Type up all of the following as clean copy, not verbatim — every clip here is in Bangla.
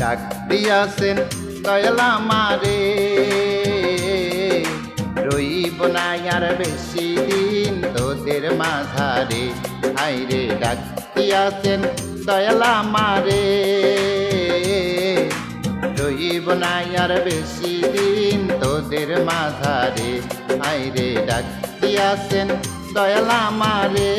ডাক দিয়াছেন দয়াল আমারে, রইব না আর বেশি দিন তোদের মাঝারে। হাইরে ডাক দিয়াছেন দয়াল আমারে, রইব না আর বেশি দিন তোদের মাঝারে। হাইরে ডাক দিয়াছেন দয়াল আমারে।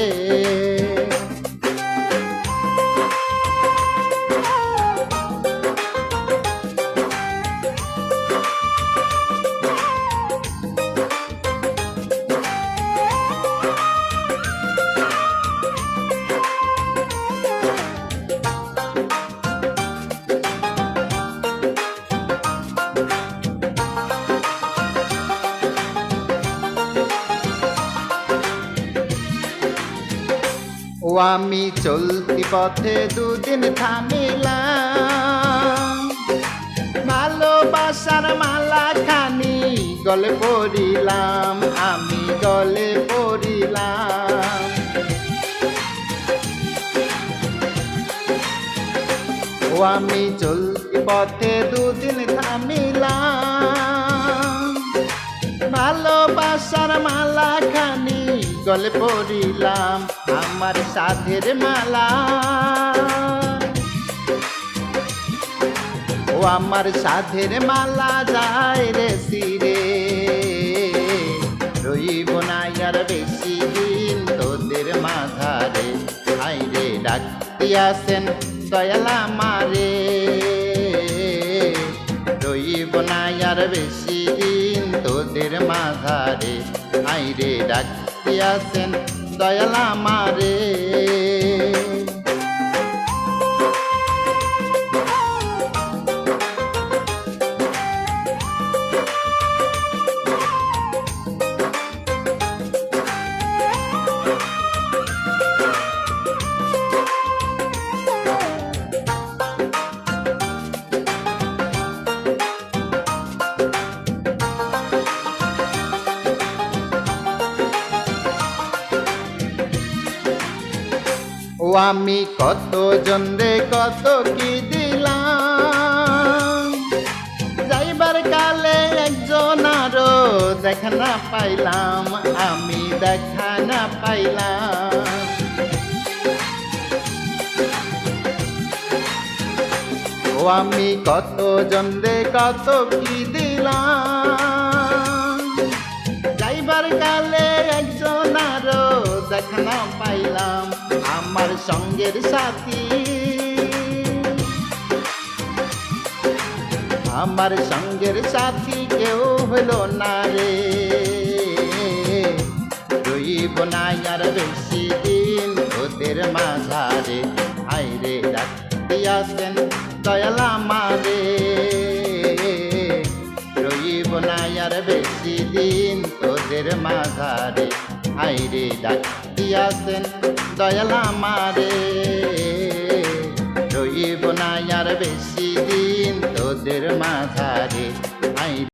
ও আমি চলতি পথে দুদিন থামিলাম, ভালোবাসার মালা খানি গলে পড়িলাম, আমি গলে পড়িলাম। ও আমি চলতি পথে দুদিন থামিলাম, ভালোবাসার মালা খানি গলে পড়িলাম, আমার সাধের মালা। ও আমার সাধের মালা যায় রে সিরে, রইব না আর বেশি দিন তোদের মাঝারে। হাইরে ডাক দিয়াছেন দয়াল আমারে, রইব না আর বেশি দিন তোদের মাঝারে। হাইরে ডাক দিয়াছেন দয়াল আমারে। ও আমি কত জনরে কত কি দিলাম, যাইবার কালে একজন আরো দেখা না পাইলাম, আমি দেখা না পাইলাম। ও আমি কত জনরে কত কি দিলাম, যাইবার কালে একজন আরো দেখা না পাইলাম, আমার সঙ্গের সাথী। আমার সঙ্গের সাথী কেউ হলো না রে, রইব না আর বেশি দিন ওদের মাঝারে। হাইরে ডাক দিয়াছেন দয়াল আমারে, রইব না আর বেশি দিন তোদের মাঝারে। হাইরে ডাক দিয়াছেন দয়াল আমারে, রইব না আর বেশি দিন তোদের মাঝারে।